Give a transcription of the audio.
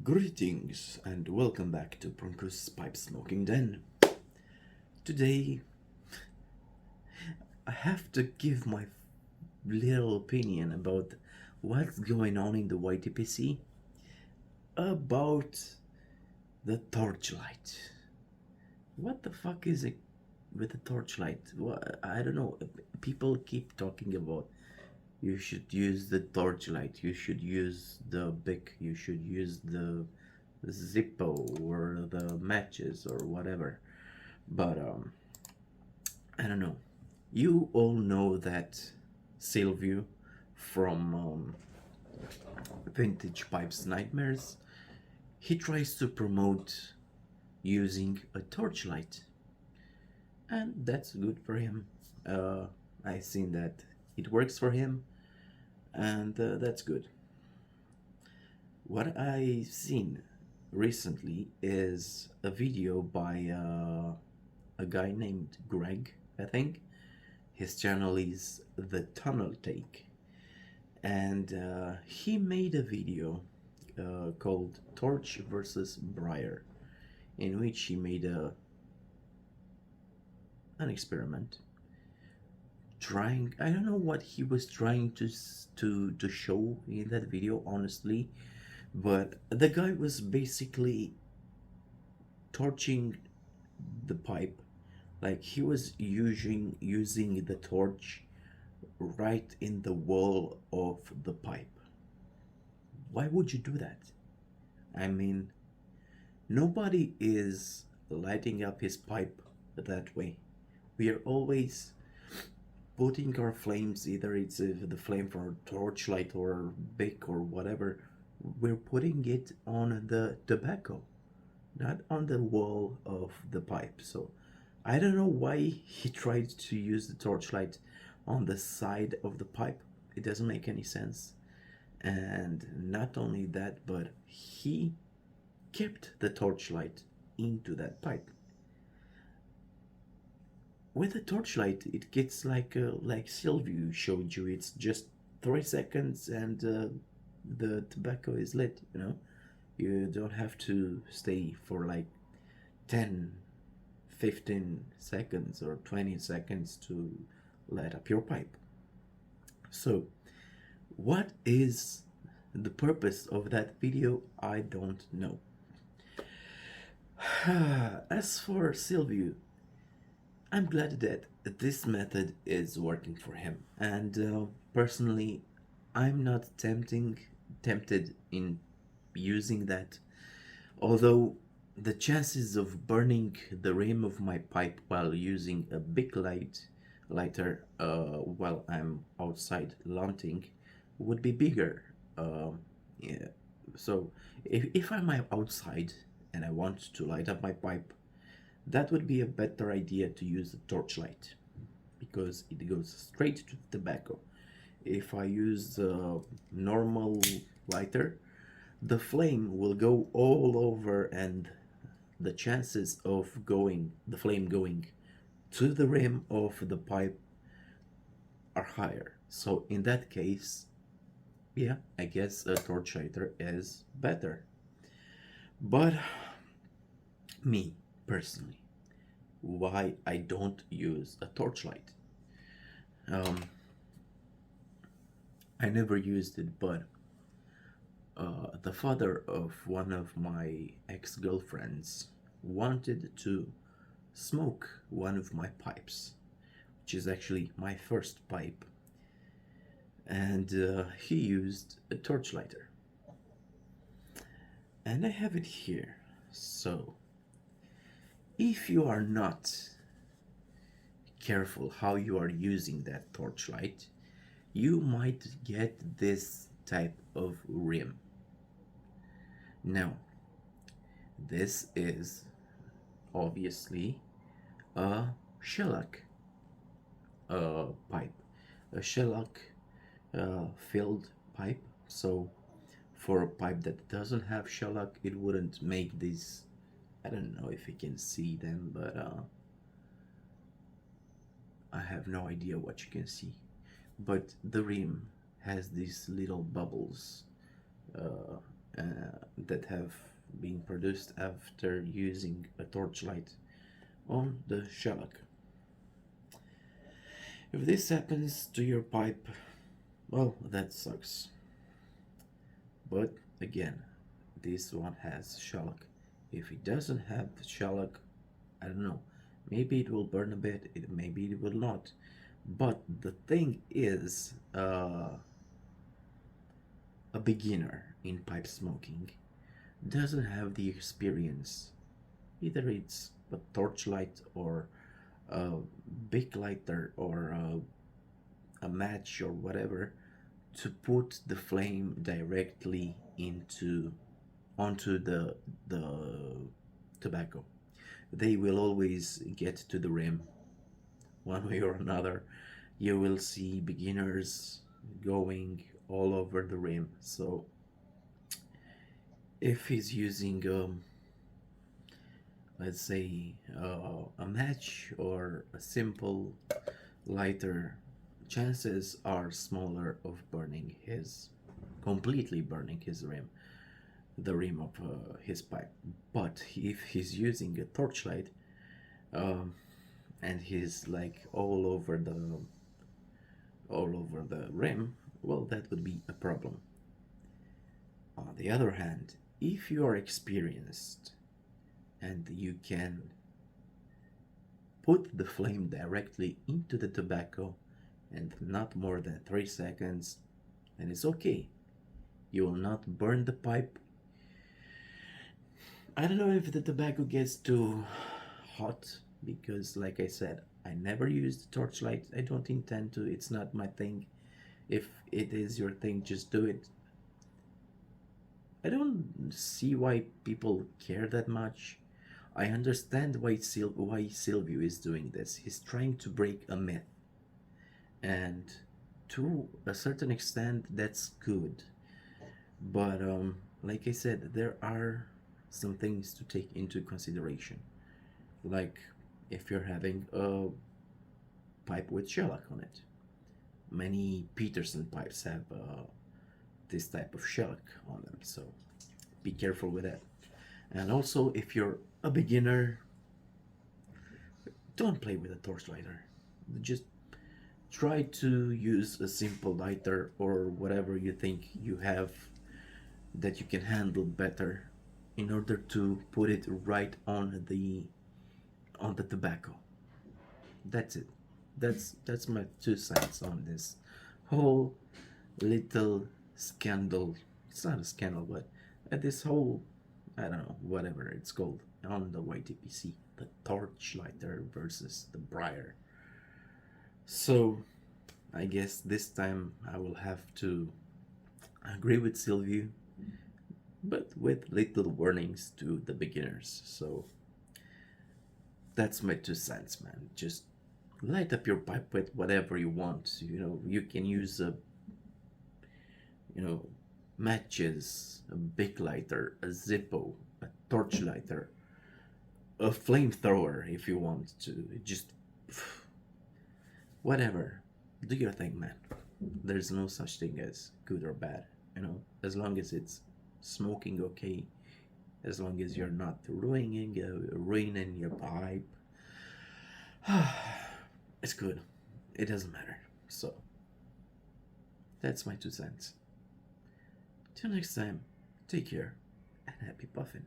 Greetings and welcome back to Bronco's Pipe Smoking Den. Today, I have to give my little opinion about what's going on in the YTPC about the torchlight. What the fuck is it with the torchlight? I don't know. People keep talking about you should use the torchlight, you should use the Bic, you should use the Zippo or the matches or whatever. But I don't know. You all know that Silviu from Vintage Pipes Nightmares, he tries to promote using a torchlight, and that's good for him. I seen that it works for him, and that's good. What I've seen recently is a video by a guy named Greg, I think. His channel is The Tunnel Take, and he made a video called Torch versus Briar, in which he made an experiment trying. I don't know what he was trying to show in that video, honestly, but the guy was basically torching the pipe, like he was using the torch right in the wall of the pipe. Why would you do that? I mean, nobody is lighting up his pipe that way. We are always putting our flames, either it's the flame for a torchlight or Bic or whatever, we're putting it on the tobacco, not on the wall of the pipe. So I don't know why he tried to use the torchlight on the side of the pipe. It doesn't make any sense. And not only that, but he kept the torchlight into that pipe. With a torchlight, it gets like Silviu showed you. It's just 3 seconds and the tobacco is lit. You don't have to stay for like 10, 15 seconds or 20 seconds to light up your pipe. So, what is the purpose of that video? I don't know. As for Silviu, I'm glad that this method is working for him, and personally, I'm not tempted in using that. Although the chances of burning the rim of my pipe while using a big lighter while I'm outside launching would be bigger. Yeah. So if I'm outside and I want to light up my pipe, that would be a better idea to use a torchlight, because it goes straight to the tobacco. If I use a normal lighter, the flame will go all over, and the chances of the flame going to the rim of the pipe are higher. So in that case, yeah, I guess a torchlighter is better. But me personally, why I don't use a torchlight? I never used it, but the father of one of my ex-girlfriends wanted to smoke one of my pipes, which is actually my first pipe, and he used a torchlighter, and I have it here. So if you are not careful how you are using that torchlight, you might get this type of rim. Now, this is obviously a shellac pipe, a shellac filled pipe. So for a pipe that doesn't have shellac, it wouldn't make this. I don't know if you can see them, but I have no idea what you can see. But the rim has these little bubbles that have been produced after using a torchlight on the shellac. If this happens to your pipe, well, that sucks. But again, this one has shellac. If it doesn't have shellac, I don't know. Maybe it will burn a bit, maybe it will not. But the thing is, a beginner in pipe smoking doesn't have the experience. Either it's a torchlight or a big lighter or a match or whatever to put the flame directly onto the tobacco. They will always get to the rim one way or another. You will see beginners going all over the rim. So if he's using let's say a match or a simple lighter, chances are smaller of completely burning his rim, the rim of his pipe. But if he's using a torchlight and he's like all over the rim, well, that would be a problem. On the other hand, if you are experienced and you can put the flame directly into the tobacco and not more than 3 seconds, then it's okay. You will not burn the pipe. I don't know if the tobacco gets too hot because, like I said, I never used torchlight. I don't intend to. It's not my thing. If it is your thing, just do it. I don't see why people care that much. I understand why Silviu is doing this. He's trying to break a myth. And to a certain extent, that's good. But like I said, there are some things to take into consideration. Like if you're having a pipe with shellac on it. Many Peterson pipes have this type of shellac on them, so be careful with that. And also, if you're a beginner, don't play with a torchlighter. Just try to use a simple lighter or whatever you think you have that you can handle better in order to put it right on the tobacco. That's it. That's my 2 cents on this whole little scandal. It's not a scandal, but this whole, I don't know, whatever it's called on the YTPC, the torchlighter versus the Briar. So I guess this time I will have to agree with Silviu, but with little warnings to the beginners. So that's my 2 cents, man. Just light up your pipe with whatever you want. You can use matches, a big lighter, a Zippo, a torch lighter, a flamethrower if you want to. Just whatever. Do your thing, man. There's no such thing as good or bad. As long as it's smoking okay, as long as you're not ruining your pipe, it's good. It doesn't matter. So that's my 2 cents. Till next time, take care and happy puffin'.